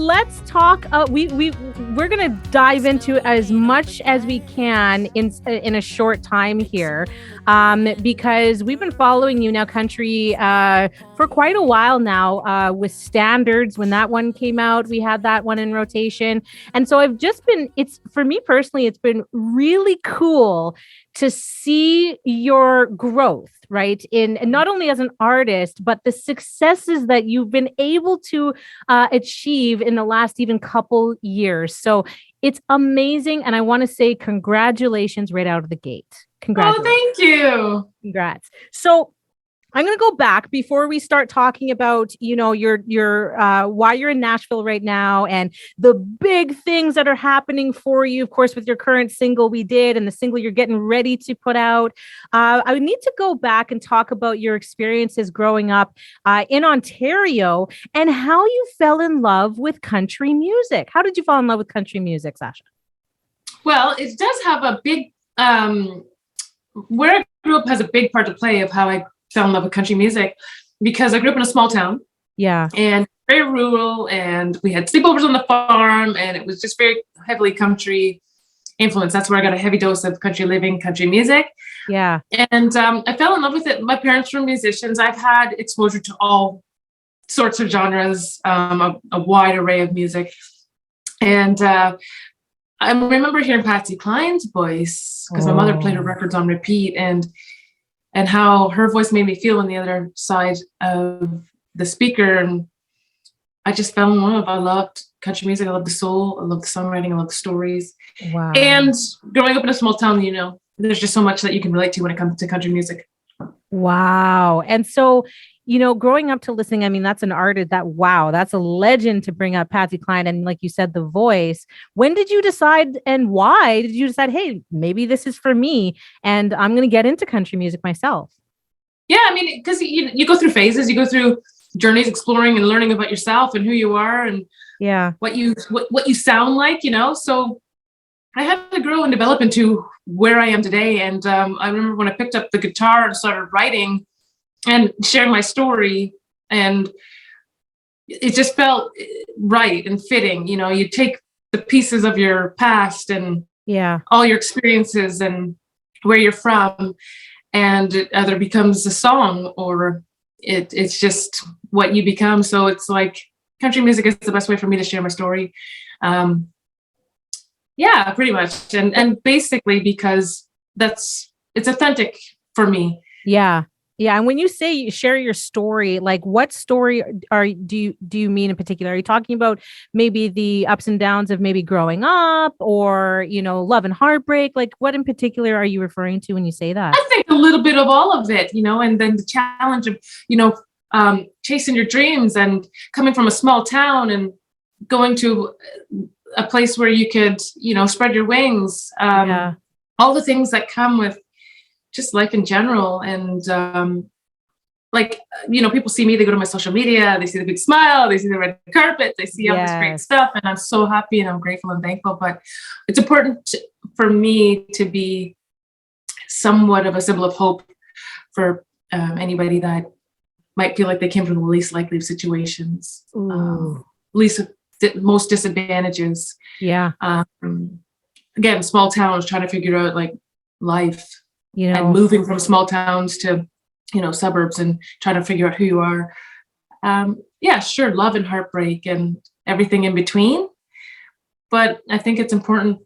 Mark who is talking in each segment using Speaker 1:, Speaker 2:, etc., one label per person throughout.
Speaker 1: let's talk. We're gonna dive into as much as we can in a short time here, because we've been following you now, country, for quite a while now. With Standards, when that one came out, we had that one in rotation, and so it's for me personally, it's been really cool to see your growth, right? In not only as an artist, but the successes that you've been able to achieve in the last even couple years. So it's amazing. And I want to say congratulations right out of the gate. Congratulations.
Speaker 2: Oh, thank you.
Speaker 1: Congrats. So I'm going to go back before we start talking about, your why you're in Nashville right now and the big things that are happening for you, of course, with your current single We Did and the single you're getting ready to put out. I would need to go back and talk about your experiences growing up in Ontario and how you fell in love with country music. How did you fall in love with country music, Sacha?
Speaker 2: Well, it does have a big, where I grew up has a big part to play of how I fell in love with country music, because I grew up in a small town.
Speaker 1: Yeah.
Speaker 2: And very rural, and we had sleepovers on the farm, and it was just very heavily country influence. That's where I got a heavy dose of country living, country music.
Speaker 1: Yeah.
Speaker 2: And I fell in love with it. My parents were musicians. I've had exposure to all sorts of genres, a wide array of music. And I remember hearing Patsy Cline's voice, because my mother played her records on repeat, and how her voice made me feel on the other side of the speaker. And I just fell in love. I loved country music. I loved the soul. I loved the songwriting. I loved the stories.
Speaker 1: Wow.
Speaker 2: And growing up in a small town, there's just so much that you can relate to when it comes to country music.
Speaker 1: Wow. And so, growing up to listening, I mean, that's an artist that's a legend to bring up, Patsy Cline. And like you said, the voice. When did you decide, and why did you decide, hey, maybe this is for me and I'm going to get into country music myself?
Speaker 2: Yeah, I mean, because you go through phases, you go through journeys, exploring and learning about yourself and who you are and what you sound like, So I had to grow and develop into where I am today. And I remember when I picked up the guitar and started writing and sharing my story, and it just felt right and fitting. You take the pieces of your past and all your experiences and where you're from, and it either becomes a song or it's just what you become. So it's like country music is the best way for me to share my story. Yeah, pretty much. And basically because it's authentic for me.
Speaker 1: Yeah. Yeah. And when you say you share your story, like what story do you mean in particular? Are you talking about maybe the ups and downs of maybe growing up or, love and heartbreak? Like what in particular are you referring to when you say that?
Speaker 2: I think a little bit of all of it, and then the challenge of, chasing your dreams and coming from a small town and going to a place where you could, spread your wings. All the things that come with just life in general. And people see me, they go to my social media, they see the big smile, they see the red carpet, they see all this great stuff. And I'm so happy and I'm grateful and thankful. But it's important for me to be somewhat of a symbol of hope for anybody that might feel like they came from the least likely of situations, most disadvantages.
Speaker 1: Yeah.
Speaker 2: Again, small towns trying to figure out like life. And moving from small towns to, suburbs and trying to figure out who you are. Sure, love and heartbreak and everything in between. But I think it's important,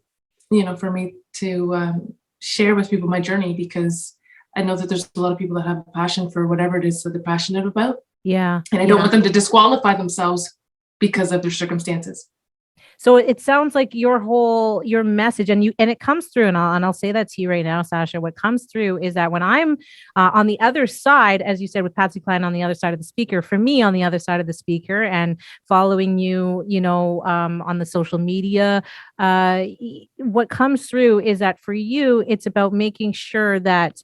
Speaker 2: for me to share with people my journey, because I know that there's a lot of people that have a passion for whatever it is that they're passionate about.
Speaker 1: Yeah.
Speaker 2: And I don't want them to disqualify themselves because of their circumstances.
Speaker 1: So it sounds like your message and it comes through, and I'll say that to you right now, Sacha. What comes through is that when I'm on the other side, as you said, with Patsy Cline on the other side of the speaker, for me on the other side of the speaker, and following you, on the social media, what comes through is that for you, it's about making sure that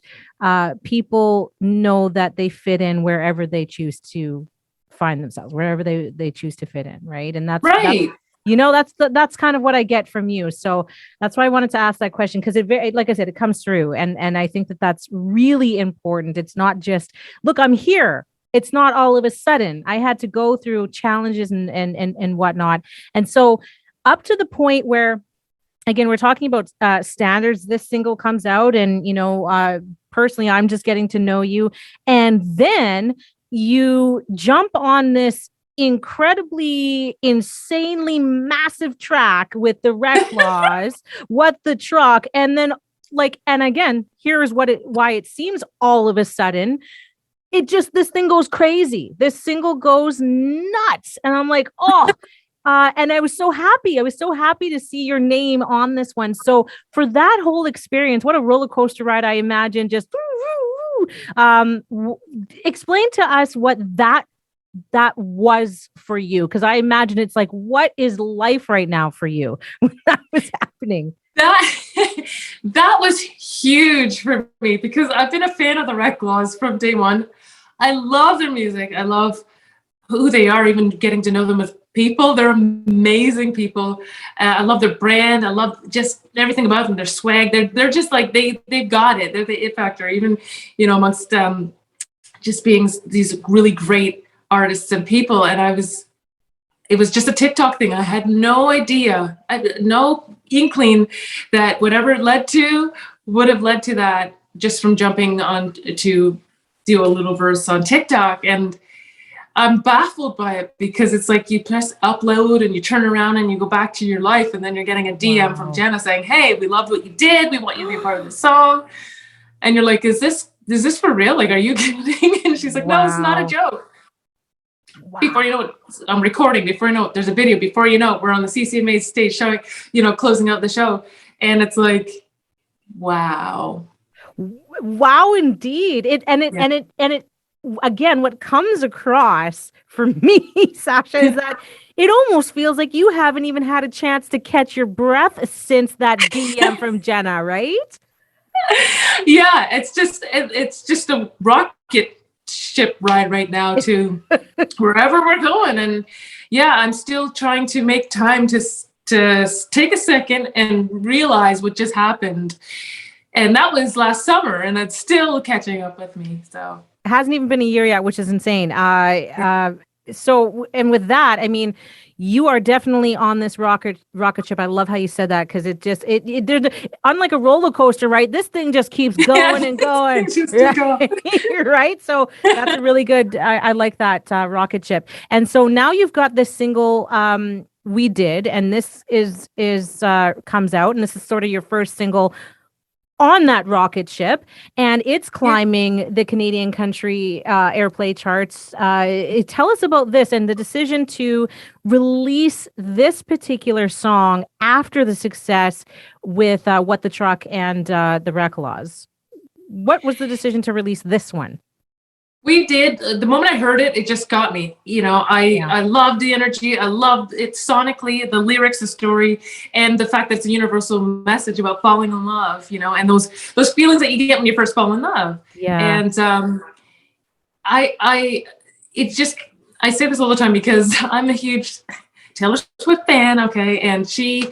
Speaker 1: people know that they fit in wherever they choose to find themselves, wherever they choose to fit in, right? And that's
Speaker 2: right.
Speaker 1: That's kind of what I get from you. So that's why I wanted to ask that question, because like I said, it comes through. And I think that that's really important. It's not just, look, I'm here. It's not all of a sudden. I had to go through challenges and whatnot. And so up to the point where, again, we're talking about standards. This single comes out, and personally, I'm just getting to know you, and then you jump on this incredibly, insanely massive track with the Rec Laws, What the Truck, and then and again, here's why it seems all of a sudden. This thing goes crazy. This single goes nuts, and I'm like, oh. And I was so happy. I was so happy to see your name on this one. So for that whole experience, what a roller coaster ride! I imagine. Just explain to us what that was for you, because I imagine it's like, what is life right now for you when that was happening?
Speaker 2: That was huge for me, because I've been a fan of the Rec Laws from day one. I love their music. I love who they are, even getting to know them as people. They're amazing people. I love their brand. I love just everything about them. Their swag. They're just like, they've got it. They're the it factor, even, amongst just being these really great artists and people. And it was just a TikTok thing. I had no idea. I had no inkling that whatever it led to would have led to that, just from jumping on to do a little verse on TikTok. And I'm baffled by it, because it's like you press upload and you turn around and you go back to your life, and then you're getting a DM from Jenna saying, hey, we loved what you did. We want you to be part of the song. And you're like, is this for real? Like, are you kidding? And she's like, no, it's not a joke. Wow. Before you know it, I'm recording. Before you know it, there's a video. Before you know it, we're on the CCMA stage showing, closing out the show. And it's like, wow.
Speaker 1: Wow, indeed. It again, what comes across for me, Sacha, is that it almost feels like you haven't even had a chance to catch your breath since that DM from Jenna, right?
Speaker 2: Yeah, it's just a rocket ship ride right now to wherever we're going. And yeah, I'm still trying to make time to take a second and realize what just happened. And that was last summer, and it's still catching up with me. So
Speaker 1: it hasn't even been a year yet, which is insane. So, and with that, I mean, you are definitely on this rocket ship. I love how you said that, because unlike a roller coaster, right? This thing just keeps going and going. Right? Right. So that's a really good. I like that rocket ship. And so now you've got this single. We did, and this is comes out, and this is sort of your first single on that rocket ship, and it's climbing the Canadian country airplay charts. Tell us about this and the decision to release this particular song after the success with What the Truck and the Rec Laws. What was the decision to release this one?
Speaker 2: We did. The moment I heard it, it just got me. I loved the energy. I loved it sonically, the lyrics, the story, and the fact that it's a universal message about falling in love, and those feelings that you get when you first fall in love.
Speaker 1: Yeah.
Speaker 2: And I say this all the time, because I'm a huge Taylor Swift fan. Okay. And she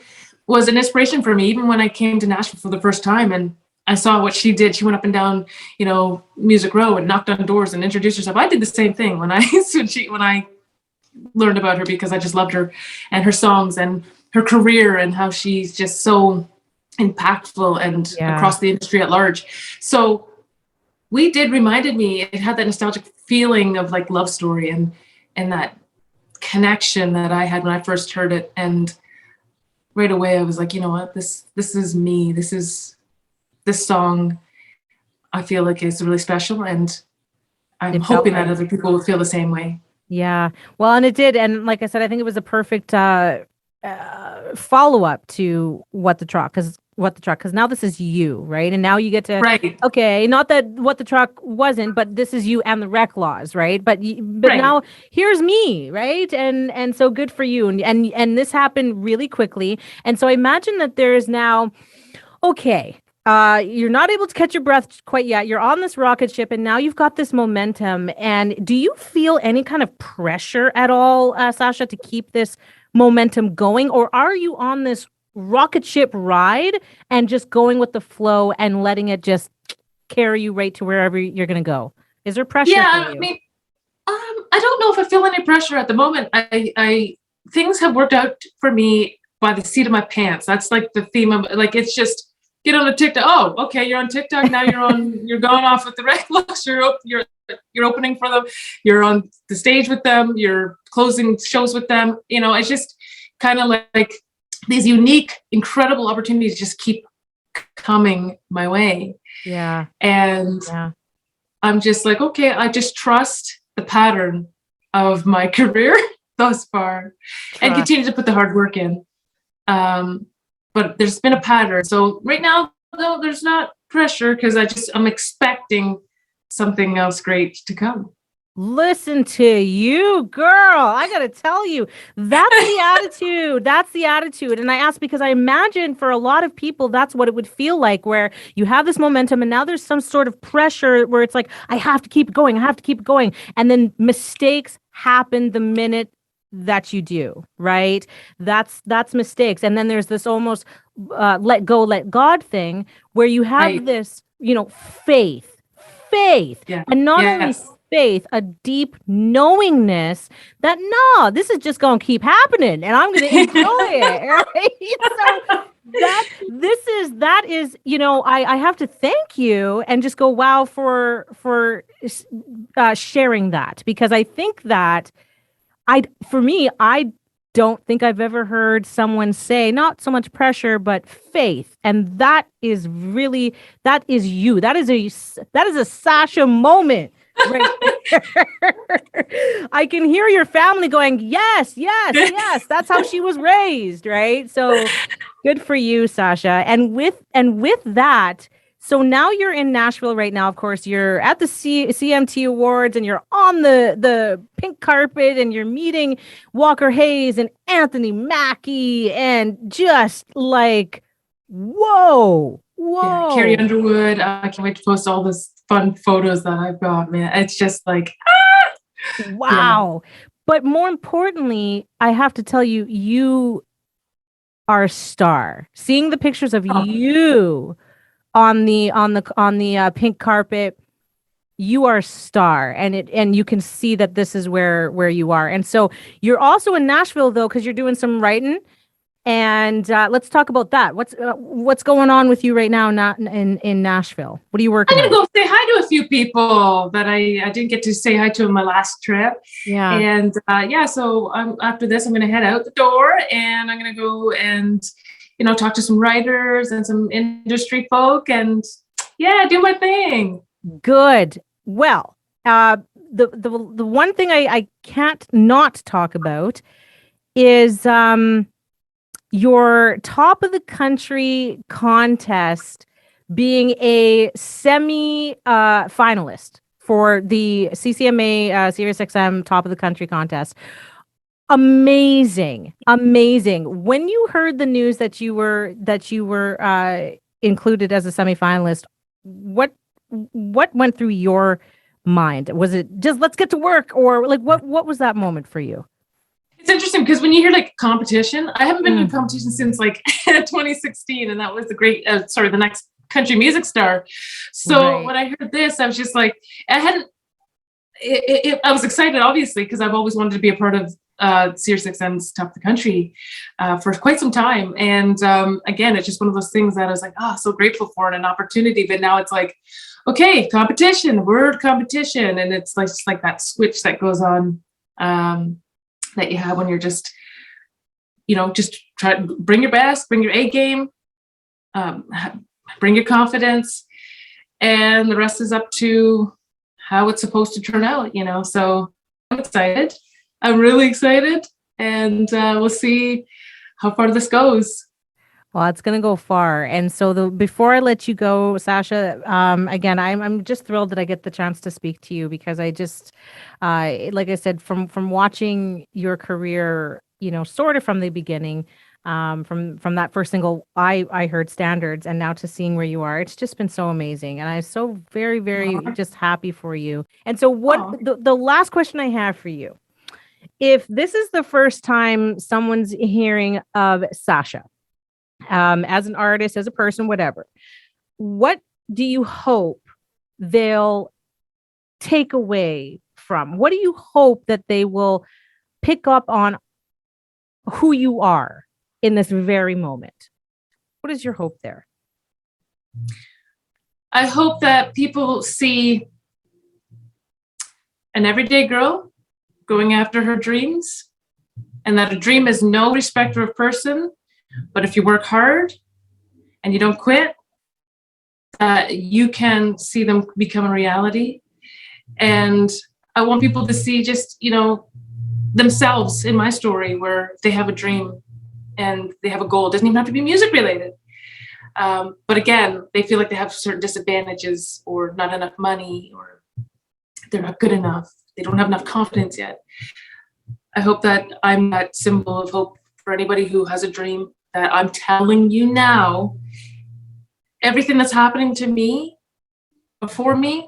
Speaker 2: was an inspiration for me, even when I came to Nashville for the first time. And I saw what she did. She went up and down, Music Row and knocked on doors and introduced herself. I did the same thing when I learned about her, because I just loved her and her songs and her career and how she's just so impactful and across the industry at large. So We Did reminded me, it had that nostalgic feeling of like love story and that connection that I had when I first heard it. And right away I was like, you know what, this is me. This song, I feel like, is really special, and I'm hoping that other people will feel the same way.
Speaker 1: Yeah. Well, and it did. And like I said, I think it was a perfect follow-up to What the Truck, because now this is you, right? And now you get to,
Speaker 2: right.
Speaker 1: Okay, not that What the Truck wasn't, but this is you and the Rec Laws, right? But right. Now here's me, right? And so good for you. And this happened really quickly. And so I imagine that there is now, okay, you're not able to catch your breath quite yet. You're on this rocket ship, and now you've got this momentum. And do you feel any kind of pressure at all, Sacha, to keep this momentum going? Or are you on this rocket ship ride and just going with the flow and letting it just carry you right to wherever you're going to go? Is there pressure for you?
Speaker 2: I mean, I don't know if I feel any pressure at the moment. I things have worked out for me by the seat of my pants. That's like the theme of like, it's just get on a TikTok. Oh, okay, you're on TikTok now. You're going off with the regulars. You're opening for them. You're on the stage with them. You're closing shows with them. It's just kind of like these unique, incredible opportunities just keep coming my way.
Speaker 1: Yeah.
Speaker 2: And I'm just like, okay, I just trust the pattern of my career thus far and continue to put the hard work in. But there's been a pattern. So right now, though, there's not pressure because I'm expecting something else great to come.
Speaker 1: Listen to you, girl. I got to tell you, that's the attitude. That's the attitude. And I ask because I imagine for a lot of people, that's what it would feel like, where you have this momentum and now there's some sort of pressure where it's like, I have to keep going. I have to keep going. And then mistakes happen the minute that you do, right? That's mistakes. And then there's this almost let go, let God thing where you have this, faith, and not only faith, a deep knowingness that no, this is just going to keep happening and I'm going to enjoy it. Right? So that is, I have to thank you and just go, wow, for sharing that, because I think that I don't think I've ever heard someone say not so much pressure, but faith. And that is you. That is a Sacha moment. Right there. I can hear your family going, yes, that's how she was raised. Right. So good for you, Sacha. And with that, so now you're in Nashville right now. Of course, you're at the CMT Awards and you're on the pink carpet and you're meeting Walker Hayes and Anthony Mackie and just like, whoa.
Speaker 2: Yeah, Carrie Underwood. I can't wait to post all this fun photos that I've got, man. It's just like,
Speaker 1: wow. Yeah. But more importantly, I have to tell you, you are a star. Seeing the pictures of you on the pink carpet, you are a star, and you can see that this is where you are. And so you're also in Nashville though, because you're doing some writing. And let's talk about that. What's going on with you right now? Not in Nashville. What are you working on?
Speaker 2: I'm gonna go say hi to a few people that I didn't get to say hi to on my last trip.
Speaker 1: Yeah.
Speaker 2: And so after this, I'm gonna head out the door and I'm gonna go and talk to some writers and some industry folk and do my thing.
Speaker 1: Good. Well, the one thing I can't not talk about is your top of the country contest being a semi-finalist for the CCMA SiriusXM top of the country contest. Amazing. When you heard the news that you were included as a semi-finalist, what went through your mind? Was it just let's get to work, or like what was that moment for you?
Speaker 2: It's interesting because when you hear like competition, I haven't been in competition since like 2016, and that was the the next country music star. So when I heard this, I was just like, I was excited, obviously, because I've always wanted to be a part of SiriusXM's Top of the Country for quite some time. And again, it's just one of those things that I was like, so grateful for, and an opportunity. But now it's like, okay, word competition. And it's like just like that switch that goes on that you have when you're just, just try to bring your best, bring your A game, bring your confidence, and the rest is up to how it's supposed to turn out, So I'm excited. I'm really excited, and we'll see how far this goes.
Speaker 1: Well, it's going to go far. And so before I let you go, Sacha, again, I'm just thrilled that I get the chance to speak to you, because I just, like I said, from watching your career, sort of from the beginning, from that first single, I heard Standards, and now to seeing where you are, it's just been so amazing. And I'm so very, very just happy for you. And so the last question I have for you, if this is the first time someone's hearing of Sacha, as an artist, as a person, whatever, what do you hope they'll take away from? What do you hope that they will pick up on who you are in this very moment? What is your hope there?
Speaker 2: I hope that people see an everyday girl going after her dreams, and that a dream is no respecter of person, but if you work hard and you don't quit, you can see them become a reality. And I want people to see just, themselves in my story, where they have a dream and they have a goal. It doesn't even have to be music related. But again, they feel like they have certain disadvantages, or not enough money, or they're not good enough. They don't have enough confidence yet. I hope that I'm that symbol of hope for anybody who has a dream, that I'm telling you now, everything that's happening to me, before me,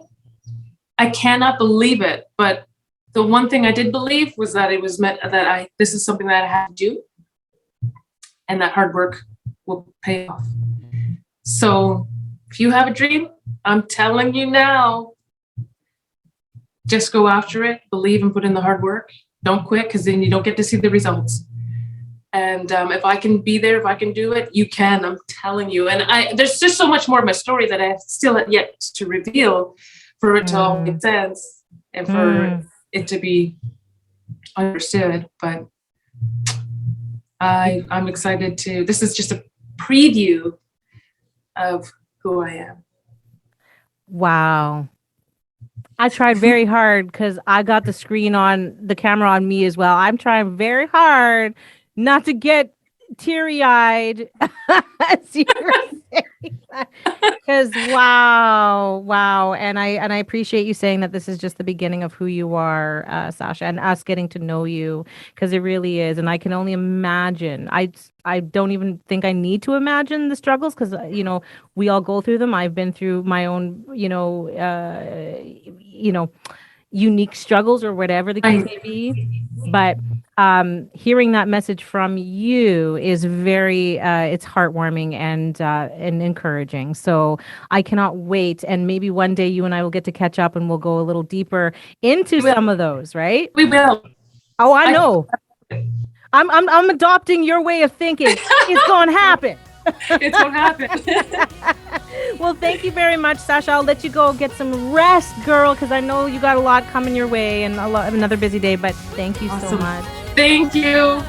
Speaker 2: I cannot believe it. But the one thing I did believe was that it was meant that this is something that I have to do, and that hard work will pay off. So if you have a dream, I'm telling you now, just go after it, believe and put in the hard work. Don't quit, because then you don't get to see the results. And if I can be there, if I can do it, you can, I'm telling you. And there's just so much more of my story that I have still yet to reveal for it to all make sense and for it to be understood. But I'm excited this is just a preview of who I am.
Speaker 1: Wow. I tried very hard because I got the camera on me as well. I'm trying very hard not to get teary-eyed because wow. And I appreciate you saying that this is just the beginning of who you are, Sacha, and us getting to know you, because it really is. And I can only imagine. I don't even think I need to imagine the struggles, because we all go through them. I've been through my own unique struggles, or whatever the case may be. But hearing that message from you is very it's heartwarming and encouraging. So I cannot wait, and maybe one day you and I will get to catch up and we'll go a little deeper into some of those, right?
Speaker 2: We will.
Speaker 1: Oh, I know. I'm adopting your way of thinking. It's gonna happen.
Speaker 2: It's gonna happen.
Speaker 1: Well, thank you very much, Sacha. I'll let you go get some rest, girl, because I know you got a lot coming your way and another busy day. But thank you so much.
Speaker 2: Thank you.